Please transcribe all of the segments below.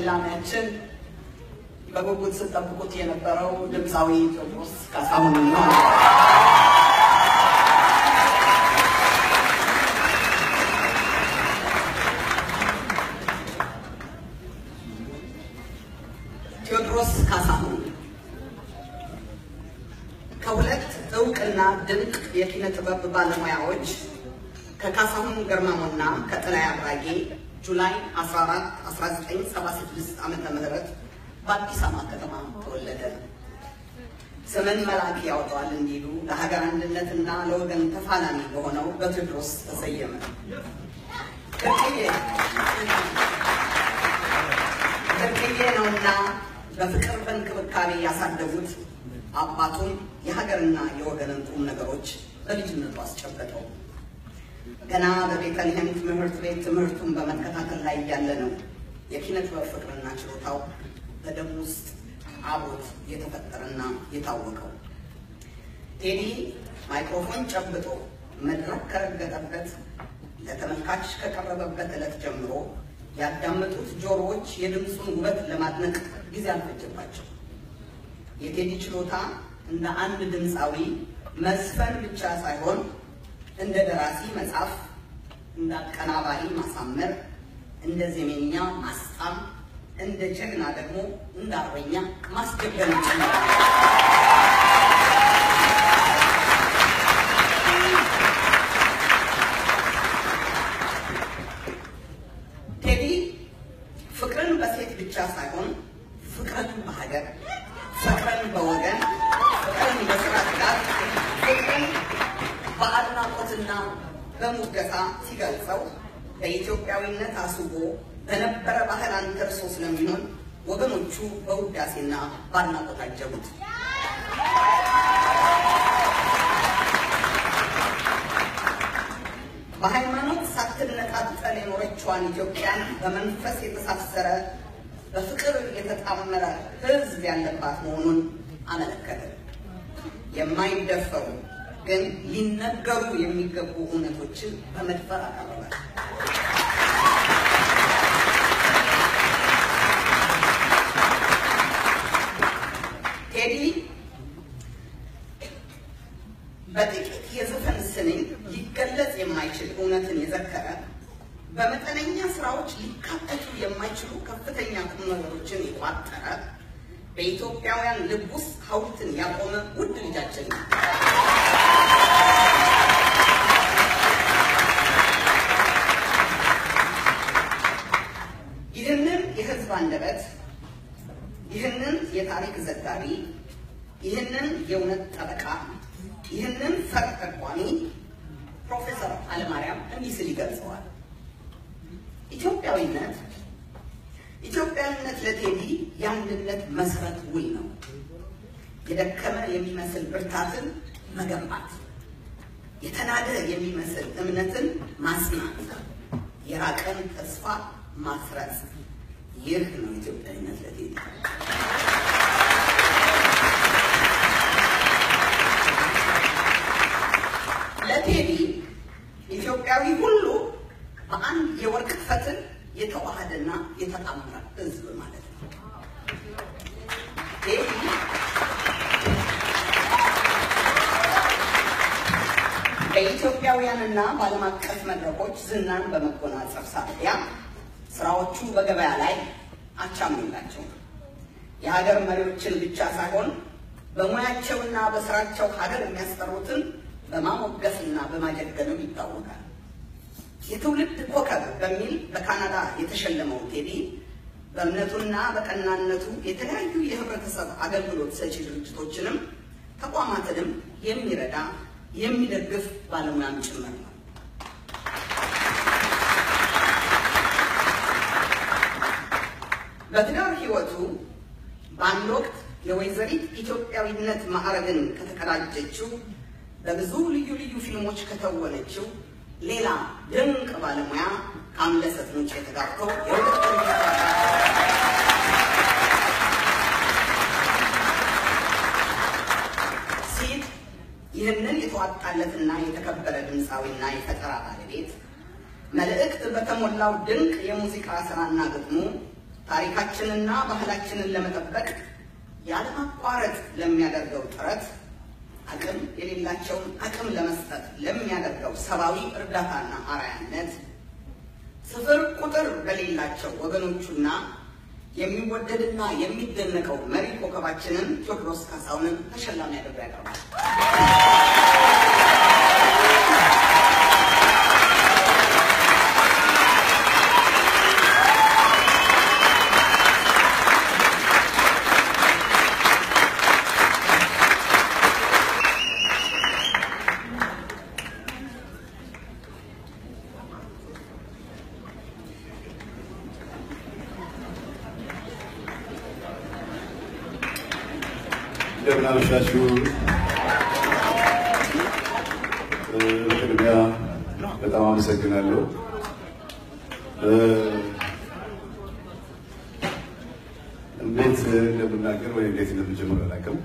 ላማችን በጉጉት ተጠብቁት የነበረው ድምፃዊ ቴዎድሮስ ካሳሁን ነው። ቴዎድሮስ ካሳሁን ከሁለት ዕውቅና ድንቅ የኪነ ጥበብ ባለሙያዎች ከካሳሁን ገርማሞና ከጥላይ አብራጌ ጁላይ 14 1976 ዓመተ ምህረት በአዲስ አበባ ከተማ ተወለደ። ስምን መልአክ ያወጣዋል እንዲሉ ለሀገር አንድነትና ለወገን ተፋላሚ በሆነው በቴዎድሮስ ተሰየመ። ከጥዬ ነውና በፍቅር በእንክብካቤ ያሳደጉት አባቱም የሀገርና የወገንን ቁም ነገሮች በልጅነቱ አስጨበጠው። ገና በቤተልሔም ትምህርት ቤት ትምህርቱን በመከታተል ላይ ያለ ነው የኪነ ጥበብ ፍቅርና ችሎታው በደም ውስጥ አብሮት የተፈጠረና የታወቀው። ቴዲ ማይክሮፎን ጨብጦ መድረክ ከረገጠበት ለተመልካች ከቀረበበት ዕለት ጀምሮ ያዳመጡት ጆሮዎች የድምፁን ውበት ለማድነቅ ጊዜ አልፈጀባቸው። የቴዲ ችሎታ እንደ አንድ ድምፃዊ መዝፈን ብቻ ሳይሆን እንደ ደራሲ መጻፍ፣ እንደ አቀናባሪ ማሳመር፣ እንደ ዜመኛ ማስጣም፣ እንደ ጀግና ደግሞ እንደ አርበኛ ማስጀገን ይችላል። ቴዲ ፍቅርን በሴት ብቻ ሳይሆን ፍቅርን በሀገር፣ ፍቅርን በወገን፣ ፍቅርን በስራ ጋር፣ ፍቅርን በአድናቆትና በሙገሳ ሲገልጸው በኢትዮጵያዊነት አስቦ በነበረ ባህል አንተርሶ ስለሚሆን ወገኖቹ በውዳሴና በአድናቆት አጀቡት። በሃይማኖት ሳትነጣጠል የኖረችዋን ኢትዮጵያን በመንፈስ የተሳሰረ በፍቅር የተጣመረ ሕዝብ ያለባት መሆኑን አመለከተ። የማይደፈሩ ግን ሊነገሩ የሚገቡ እውነቶችን በመድፈር አቀረበ። ቴዲ በጥቂት የዘፈን ስንኝ ሊገለጽ የማይችል እውነትን የዘከረ በመጠነኛ ስራዎች ሊካተቱ የማይችሉ ከፍተኛ ቁም ነገሮችን የቋጠረ በኢትዮጵያውያን ልብ ውስጥ ሐውልትን ያቆመ ውድ ልጃችን ነው። ይህንን የህዝብ አንደበት፣ ይህንን የታሪክ ዘጋቢ፣ ይህንን የእውነት ጠበቃ፣ ይህንን ፈር ጠቋሚ ፕሮፌሰር አለማርያም እንዲህ ሲል ይገልጸዋል። ኢትዮጵያዊነት ለቴዲ የአንድነት መሰረት ውል ነው። የደከመ የሚመስል ብርታትን መገንባት፣ የተናደ የሚመስል እምነትን ማጽናት፣ የራቀን ተስፋ ማስረጽ፣ ይህ ነው ኢትዮጵያዊነት ለቴዲ። ለቴዲ ኢትዮጵያዊ ሁሉ በአንድ የወርቅ ፈትል የተዋሃደና የተጣመረ ህዝብ ማለት ነው። ቴዲ በኢትዮጵያውያንና በዓለም አቀፍ መድረኮች ዝናን በመጎናጸፍ ሳቢያ ስራዎቹ በገበያ ላይ አቻም የላቸው። የሀገር መሪዎችን ብቻ ሳይሆን በሙያቸውና በስራቸው ሀገር የሚያስጠሩትን በማሞገስና በማጀገንም ይታወቃል። የትውልድ ኮከብ በሚል በካናዳ የተሸለመው ቴዲ በእምነቱና በቀናነቱ የተለያዩ የህብረተሰብ አገልግሎት ሰጪ ድርጅቶችንም ተቋማትንም የሚረዳ የሚደግፍ ባለሙያም ጭምር ነው። በትዳር ህይወቱ በአንድ ወቅት የወይዘሪት ኢትዮጵያዊነት ማዕረግን ከተቀዳጀችው በብዙ ልዩ ልዩ ፊልሞች ከተወነችው ሌላ ድንቅ ባለሙያ ከአምለሰት ሙጬ ተጋብቶ ሲድ ይህንን የተዋጣለትና የተከበረ ድምፃዊና የፈጠራ ባለቤት መልእክት በተሞላው ድንቅ የሙዚቃ ስራና ግጥሙ ታሪካችንና ባህላችንን ለመጠበቅ ያለማቋረጥ ለሚያደርገው ጥረት አቅም የሌላቸውን አቅም ለመስጠት ለሚያደርገው ሰብአዊ እርዳታና አርአያነት ስፍር ቁጥር በሌላቸው ወገኖቹና የሚወደድና የሚደነቀው መሪ ኮከባችንን ቴዎድሮስ ካሳሁንን ተሸላሚ አድርጎ ያቀርባል። እንደምን አመሻችሁ። በቅድሚያ በጣም አመሰግናለሁ። እንዴት እንደምናገር ወይ እንዴት እንደምጀምር አላውቅም።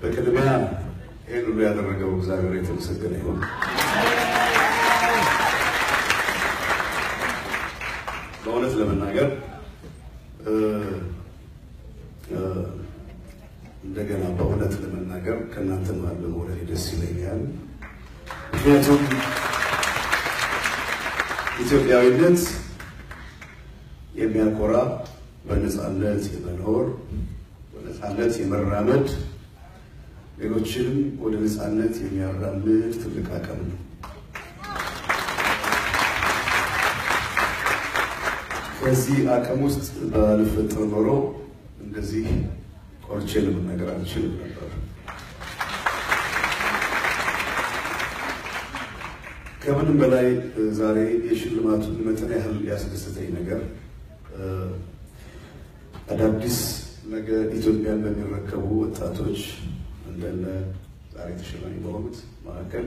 በቅድሚያ ይህን ሁሉ ያደረገው እግዚአብሔር የተመሰገነ ይሁን። በእውነት ለመናገር እንደገና በእውነት ለመናገር ከእናንተ መሀል በመውለድ ደስ ይለኛል። ምክንያቱም ኢትዮጵያዊነት የሚያኮራ በነፃነት የመኖር በነፃነት የመራመድ ሌሎችንም ወደ ነፃነት የሚያራምድ ትልቅ አቅም ነው። ከዚህ አቅም ውስጥ ባልፈጠር ኖሮ እንደዚህ ቆርጬ ለመናገር አልችልም ነበር። ከምንም በላይ ዛሬ የሽልማቱን መጠን ያህል ያስደሰተኝ ነገር አዳዲስ ነገ ኢትዮጵያን በሚረከቡ ወጣቶች እንደነ ዛሬ ተሸላሚ በሆኑት መካከል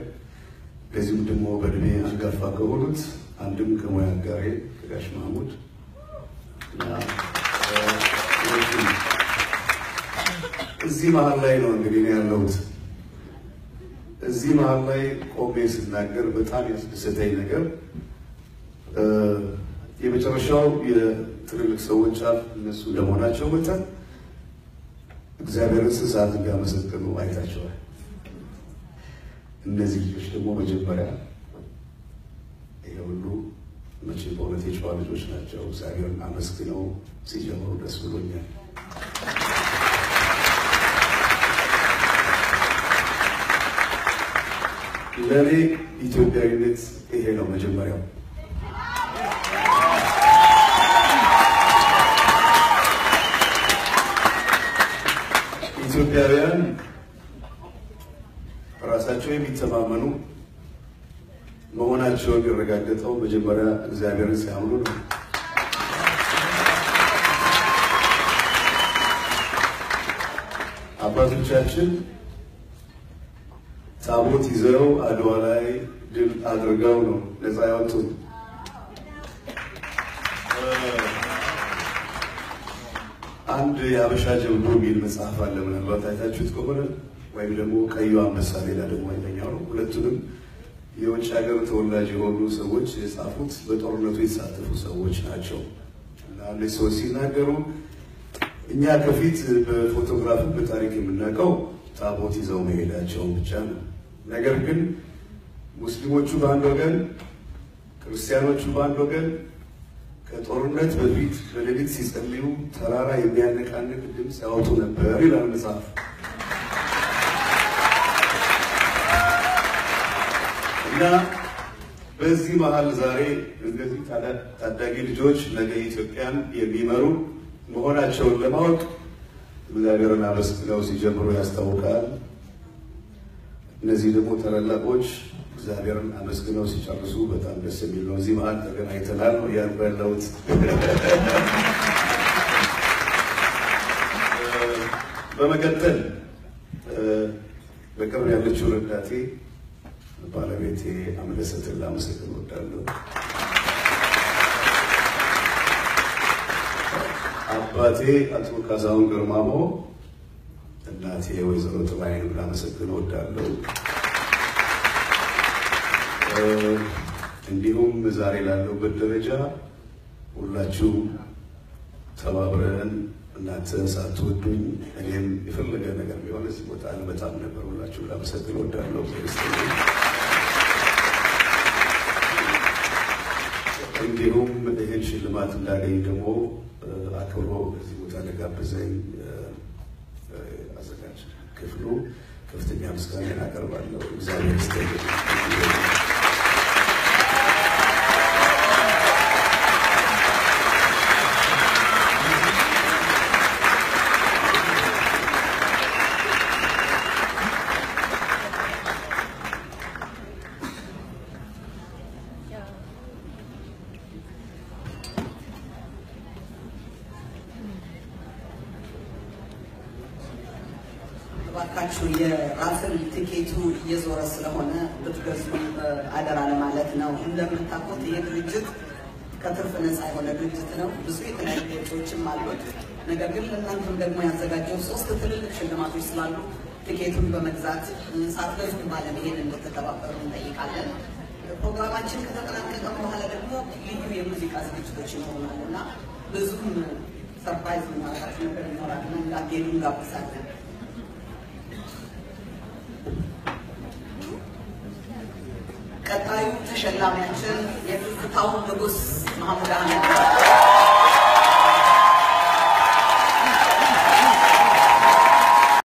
ከዚህም ደግሞ በእድሜ አንጋፋ ከሆኑት አንድም ከሙያ አጋሬ ከጋሽ ማህሙድ እዚህ መሀል ላይ ነው እንግዲህ ነው ያለሁት። እዚህ መሀል ላይ ቆሜ ስናገር በጣም ያስደሰተኝ ነገር የመጨረሻው የትልልቅ ሰዎች አፍ እነሱ ለመሆናቸው መጠን እግዚአብሔርን ስሳት እንዳመሰገኑ አይታቸዋል። እነዚህ ልጆች ደግሞ መጀመሪያ ይሄ ሁሉ መቼ በእውነት የጨዋ ልጆች ናቸው። እግዚአብሔርን አመስግነው ሲጀምሩ ደስ ብሎኛል። ለኔ ኢትዮጵያዊነት ይሄ ነው መጀመሪያው። ኢትዮጵያውያን ራሳቸው የሚተማመኑ መሆናቸውን የሚረጋገጠው መጀመሪያ እግዚአብሔርን ሲያምኑ ነው። አባቶቻችን ታቦት ይዘው አድዋ ላይ ድል አድርገው ነው ነፃ ያወጡን። አንድ የአበሻ ጀብዱ የሚል መጽሐፍ አለ፣ ምናልባት አይታችሁት ከሆነ ወይም ደግሞ ቀዩ አንበሳ፣ ሌላ ደግሞ አይተኛው ነው። ሁለቱንም የውጭ ሀገር ተወላጅ የሆኑ ሰዎች የጻፉት በጦርነቱ የተሳተፉ ሰዎች ናቸው። እና እነዚህ ሰዎች ሲናገሩ እኛ ከፊት በፎቶግራፍ በታሪክ የምናውቀው ታቦት ይዘው መሄዳቸውን ብቻ ነው። ነገር ግን ሙስሊሞቹ በአንድ ወገን፣ ክርስቲያኖቹ በአንድ ወገን ከጦርነት በፊት በሌሊት ሲጸልዩ ተራራ የሚያነቃንቅ ድምፅ ያወጡ ነበር ይላል መጽሐፍ። እና በዚህ መሀል ዛሬ እንደዚህ ታዳጊ ልጆች ነገ ኢትዮጵያን የሚመሩ መሆናቸውን ለማወቅ እግዚአብሔርን አመስግነው ሲጀምሩ ያስታውቃል። እነዚህ ደግሞ ታላላቆች እግዚአብሔርን አመስግነው ሲጨርሱ በጣም ደስ የሚል ነው። እዚህ መሀል ተገናኝተናል ነው ያልበለውት። በመቀጠል በቅርብ ያለችው ረዳቴ ባለቤቴ አምለሰትን ላመሰግን እወዳለሁ። አባቴ አቶ ካሳሁን ግርማሞ፣ እናቴ ወይዘሮ ጥላዬን ላመሰግን እወዳለሁ። እንዲሁም ዛሬ ላለሁበት ደረጃ ሁላችሁ ተባብረን እናንተ ሳትወዱኝ እኔም የፈለገ ነገር ቢሆን እዚህ ቦታ አልመጣም ነበር። ሁላችሁ ላመሰግን እወዳለሁ። እንዲሁም ይህን ሽልማት እንዳገኝ ደግሞ አክብሮ በዚህ ቦታ ለጋበዘኝ አዘጋጅ ክፍሉ ከፍተኛ ምስጋና አቀርባለሁ። እግዚአብሔር ይስጥልኝ። ባካችሁ የራስን ቲኬቱ እየዞረ ስለሆነ ብትገዙ አደራ ለማለት ነው። እንደምታውቁት ይሄ ድርጅት ከትርፍ ነፃ የሆነ ድርጅት ነው። ብዙ የተለያዩ ወጪዎችም አሉት። ነገር ግን ለእናንተም ደግሞ ያዘጋጀው 3 ትልልቅ ሽልማቶች ስላሉ ቲኬቱን በመግዛት ሳትገዙ ማለት ይሄን እንድትተባበሩ እንጠይቃለን። ፕሮግራማችን ከተጠናቀቀ በኋላ ደግሞ ልዩ የሙዚቃ ዝግጅቶች ይኖሩናል እና ብዙም ሰርፕራይዝ ማድረጋችሁ ነገር ይኖራል እና እንዳትሄዱ እንጋብዛለን። ቀጣዩ ተሸላሚያችን የትዝታው ንጉስ መሐሙድ አህመድ